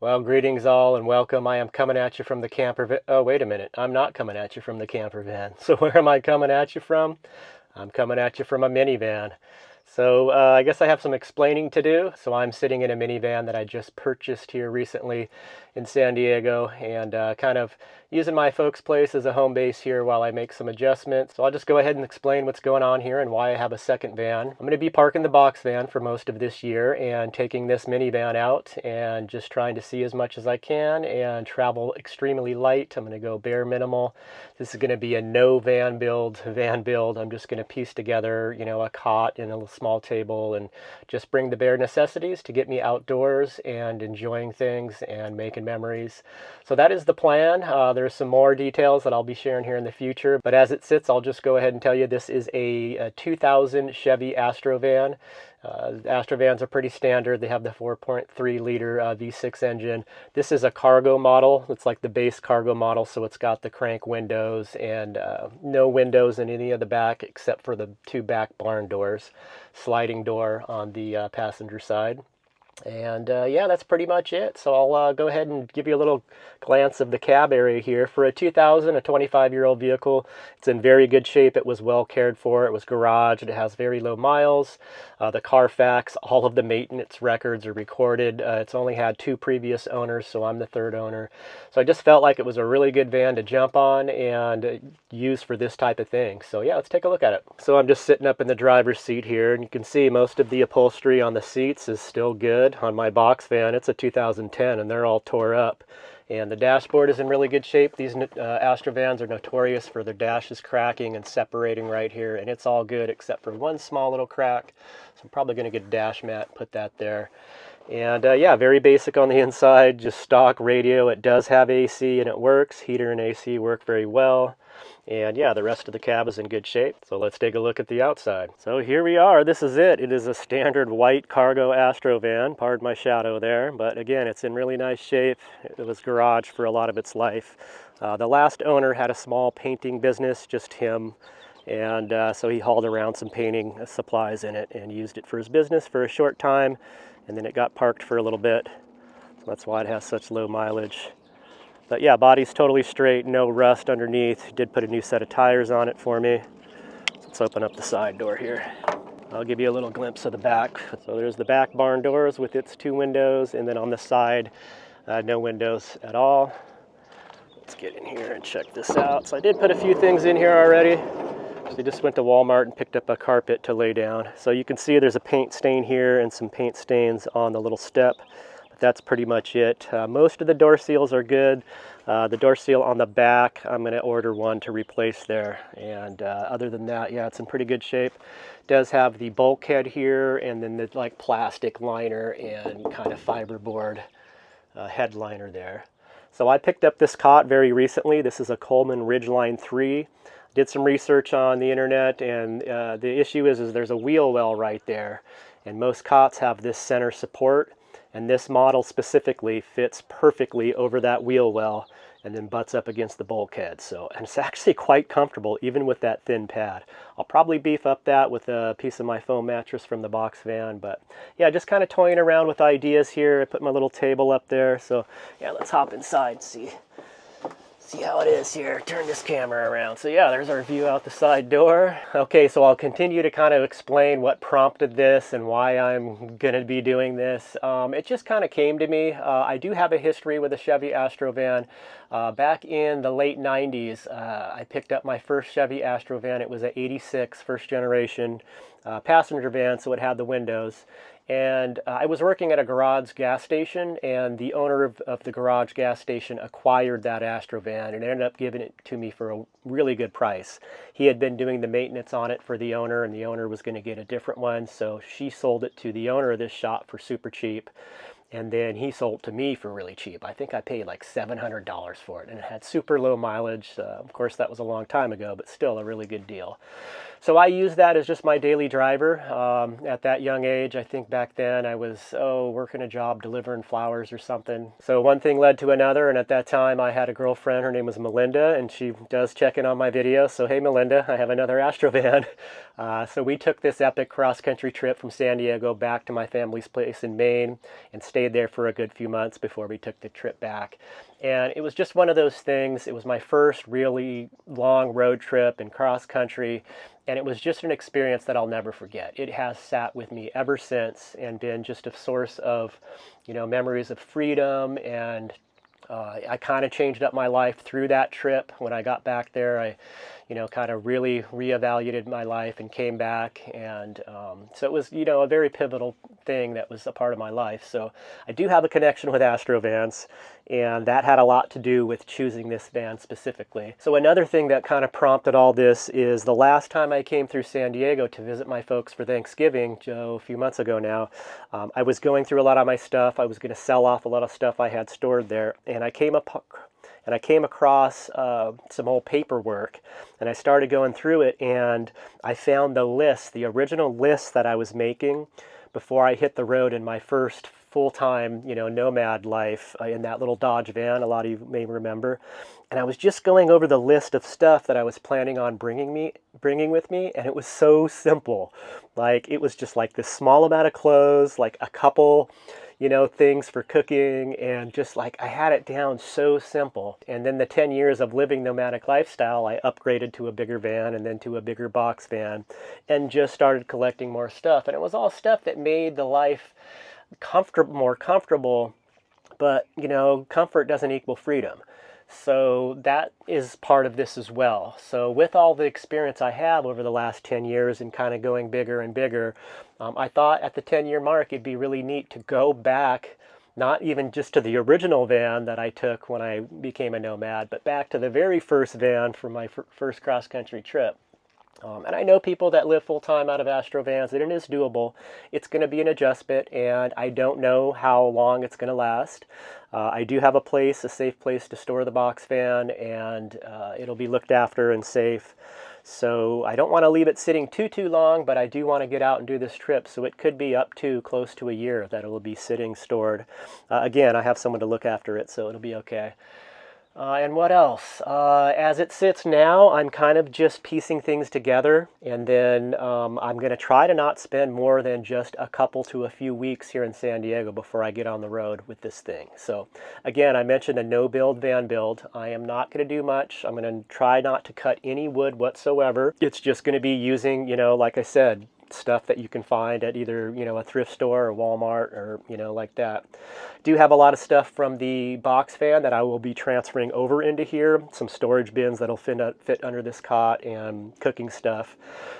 Well, greetings all and welcome. I am coming at you from the camper van. Oh, wait a minute. I'm not coming at you from the camper van. So where am I coming at you from? I'm coming at you from a minivan. So I guess I have some explaining to do. So I'm sitting in a minivan that I just purchased here recently in San Diego and kind of using my folks' place as a home base here while I make some adjustments. So I'll just go ahead and explain what's going on here and why I have a second van. I'm going to be parking the box van for most of this year and taking this minivan out and just trying to see as much as I can and travel extremely light. I'm going to go bare minimal. This is going to be a no van build. I'm just going to piece together, a cot and a small table and just bring the bare necessities to get me outdoors and enjoying things and making memories. So that is the plan. There's some more details that I'll be sharing here in the future, but as it sits, I'll just go ahead and tell you this is a 2000 Chevy Astrovan. Astrovans are pretty standard. They have the 4.3 liter V6 engine. This is a cargo model. It's like the base cargo model, so it's got the crank windows and no windows in any of the back except for the two back barn doors, sliding door on the passenger side. And yeah, that's pretty much it. So I'll go ahead and give you a little glance of the cab area here. For a 2000, a 25-year-old vehicle, it's in very good shape. It was well cared for. It was garaged. It has very low miles. The Carfax, all of the maintenance records are recorded. It's only had two previous owners, so I'm the third owner. So I just felt like it was a really good van to jump on and use for this type of thing. So yeah, let's take a look at it. So I'm just sitting up in the driver's seat here, and you can see most of the upholstery on the seats is still good. On my box van, it's a 2010 and they're all tore up, and the dashboard is in really good shape. These Astrovans are notorious for their dashes cracking and separating right here, and it's all good except for one small little crack. So I'm probably going to get a dash mat and put that there. And yeah, very basic on the inside, just stock radio. It does have AC and it works. Heater and AC work very well. And yeah, the rest of the cab is in good shape. So let's take a look at the outside. So here we are. This is it. It is a standard white cargo Astrovan. Pardon my shadow there. But again, it's in really nice shape. It was garaged for a lot of its life. The last owner had a small painting business, just him. And so he hauled around some painting supplies in it and used it for his business for a short time. And then it got parked for a little bit. So that's why it has such low mileage. But yeah, body's totally straight, no rust underneath. He did put a new set of tires on it for me. Let's open up the side door here. I'll give you a little glimpse of the back. So there's the back barn doors with its two windows, and then on the side, no windows at all. Let's get in here and check this out. So I did put a few things in here already. So I just went to Walmart and picked up a carpet to lay down. So you can see there's a paint stain here and some paint stains on the little step. But that's pretty much it. Most of the door seals are good. The door seal on the back, I'm going to order one to replace there. And other than that, yeah, it's in pretty good shape. It does have the bulkhead here and then the like plastic liner and kind of fiberboard headliner there. So I picked up this cot very recently. This is a Coleman Ridgeline 3. Did some research on the internet, and the issue is there's a wheel well right there, and most cots have this center support, and this model specifically fits perfectly over that wheel well and then butts up against the bulkhead. So, and it's actually quite comfortable even with that thin pad. I'll probably beef up that with a piece of my foam mattress from the box van, but yeah, just kind of toying around with ideas here. I put my little table up there, so yeah, let's hop inside and see how it is here. Turn this camera around. So yeah, there's our view out the side door. Okay, so I'll continue to kind of explain what prompted this and why I'm gonna be doing this. It just kind of came to me. I do have a history with a Chevy Astrovan. Back in the late 90s, I picked up my first Chevy Astrovan. It was an 86 first generation passenger van, so it had the windows. And I was working at a garage gas station, and the owner of the garage gas station acquired that Astrovan and ended up giving it to me for a really good price. He had been doing the maintenance on it for the owner, and the owner was going to get a different one, so she sold it to the owner of this shop for super cheap. And then he sold to me for really cheap. I think I paid like $700 for it, and it had super low mileage. Of course, that was a long time ago, but still a really good deal. So I use that as just my daily driver. At that young age, I think back then I was, working a job delivering flowers or something. So one thing led to another, and at that time I had a girlfriend. Her name was Melinda, and she does check in on my videos. So hey Melinda, I have another AstroVan. So we took this epic cross-country trip from San Diego back to my family's place in Maine and stayed there for a good few months before we took the trip back. And it was just one of those things. It was my first really long road trip in cross-country, and it was just an experience that I'll never forget. It has sat with me ever since and been just a source of, memories of freedom. And I kind of changed up my life through that trip. When I got back there, I kind of really reevaluated my life and came back. And so it was, a very pivotal thing that was a part of my life. So I do have a connection with AstroVans, and that had a lot to do with choosing this van specifically. So another thing that kind of prompted all this is the last time I came through San Diego to visit my folks for Thanksgiving, a few months ago now, I was going through a lot of my stuff. I was going to sell off a lot of stuff I had stored there, and I came across some old paperwork, and I started going through it, and I found the original list that I was making before I hit the road in my first full-time, nomad life in that little Dodge van, a lot of you may remember. And I was just going over the list of stuff that I was planning on bringing with me, and it was so simple. Like, it was just like this small amount of clothes, like a couple, things for cooking, and just like I had it down so simple. And then the 10 years of living nomadic lifestyle, I upgraded to a bigger van and then to a bigger box van and just started collecting more stuff. And it was all stuff that made the life more comfortable, but comfort doesn't equal freedom. So that is part of this as well. So with all the experience I have over the last 10 years and kind of going bigger and bigger, I thought at the 10-year mark it'd be really neat to go back, not even just to the original van that I took when I became a nomad, but back to the very first van for my first cross-country trip. And I know people that live full-time out of AstroVans, and it is doable. It's going to be an adjustment, and I don't know how long it's going to last. I do have a safe place to store the box van, and it'll be looked after and safe. So I don't want to leave it sitting too long, but I do want to get out and do this trip. So it could be up to close to a year that it will be sitting stored. Again, I have someone to look after it, so it'll be okay. And what else? As it sits now, I'm kind of just piecing things together, and then I'm going to try to not spend more than just a couple to a few weeks here in San Diego before I get on the road with this thing. So again, I mentioned a no-build van build. I am not going to do much. I'm going to try not to cut any wood whatsoever. It's just going to be using, like I said, stuff that you can find at either, a thrift store or Walmart or, like that. Do have a lot of stuff from the box van that I will be transferring over into here. Some storage bins that'll fit under this cot and cooking stuff.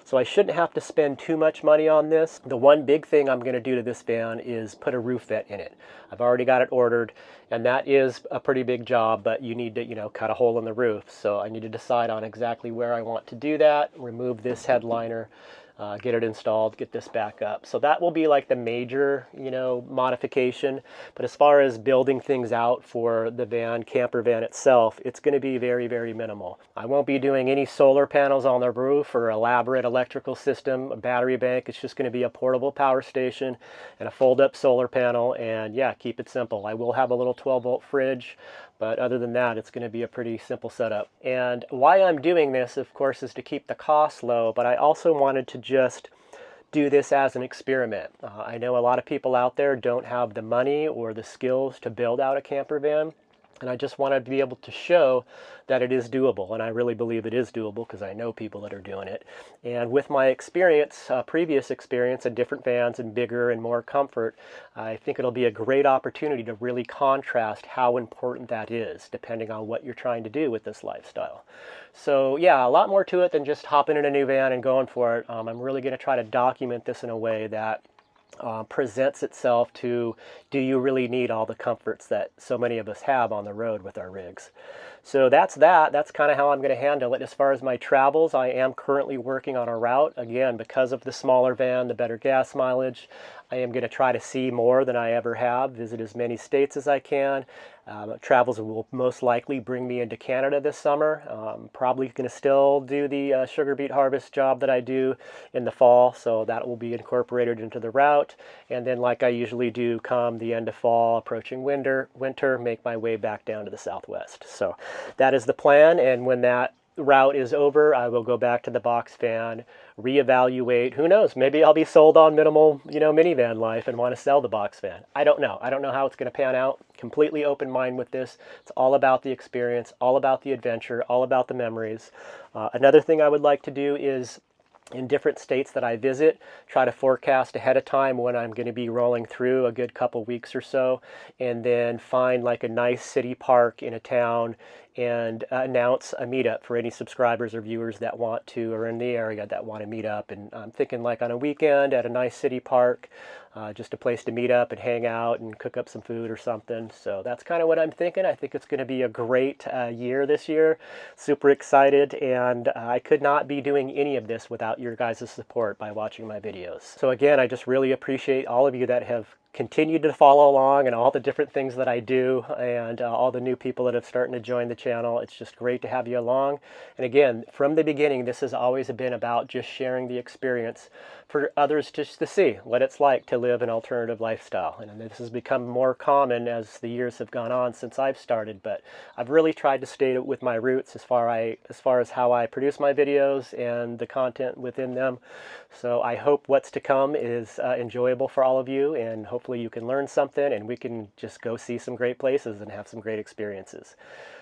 So I shouldn't have to spend too much money on this. The one big thing I'm going to do to this van is put a roof vent in it. I've already got it ordered, and that is a pretty big job, but you need to, cut a hole in the roof. So I need to decide on exactly where I want to do that, remove this headliner, get it installed, get this back up. So that will be like the major, modification. But as far as building things out for the camper van itself, it's going to be very, very minimal. I won't be doing any solar panels on the roof or elaborate electrical system, a battery bank. It's just going to be a portable power station and a fold-up solar panel, and yeah, keep it simple. I will have a little 12-volt fridge, but other than that, it's going to be a pretty simple setup. And why I'm doing this, of course, is to keep the costs low, but I also wanted to just do this as an experiment. I know a lot of people out there don't have the money or the skills to build out a camper van, and I just wanted to be able to show that it is doable, and I really believe it is doable because I know people that are doing it. And with my experience, previous experience in different vans and bigger and more comfort, I think it'll be a great opportunity to really contrast how important that is, depending on what you're trying to do with this lifestyle. So yeah, a lot more to it than just hopping in a new van and going for it. I'm really going to try to document this in a way that presents itself to, do you really need all the comforts that so many of us have on the road with our rigs? So that's that. That's kind of how I'm going to handle it. As far as my travels, I am currently working on a route. Again, because of the smaller van, the better gas mileage, I am going to try to see more than I ever have, visit as many states as I can. Travels will most likely bring me into Canada this summer. Probably going to still do the sugar beet harvest job that I do in the fall, so that will be incorporated into the route. And then, like I usually do, come the end of fall, approaching winter, make my way back down to the Southwest. So that is the plan, and when that route is over, I will go back to the box van, reevaluate. Who knows? Maybe I'll be sold on minimal, minivan life and want to sell the box van. I don't know. I don't know how it's going to pan out. Completely open mind with this. It's all about the experience, all about the adventure, all about the memories. Another thing I would like to do is, in different states that I visit, try to forecast ahead of time when I'm going to be rolling through a good couple weeks or so, and then find like a nice city park in a town and announce a meetup for any subscribers or viewers that want to, or in the area that want to meet up. And I'm thinking like on a weekend at a nice city park, just a place to meet up and hang out and cook up some food or something. So that's kind of what I'm thinking. I think it's going to be a great year this year. Super excited, and I could not be doing any of this without your guys' support by watching my videos. So again, I just really appreciate all of you that have continued to follow along and all the different things that I do, and all the new people that have started to join the channel. It's just great to have you along. And again, from the beginning, this has always been about just sharing the experience for others just to see what it's like to live an alternative lifestyle. And this has become more common as the years have gone on since I've started, but I've really tried to stay with my roots as far as how I produce my videos and the content within them. So I hope what's to come is enjoyable for all of you, and hopefully you can learn something and we can just go see some great places and have some great experiences.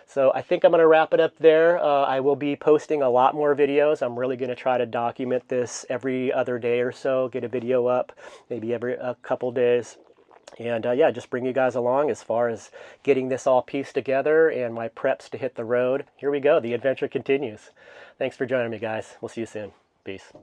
So I think I'm going to wrap it up there. I will be posting a lot more videos. I'm really going to try to document this every other day or so, get a video up maybe every a couple days. And yeah, just bring you guys along as far as getting this all pieced together and my preps to hit the road. Here we go. The adventure continues. Thanks for joining me, guys. We'll see you soon. Peace.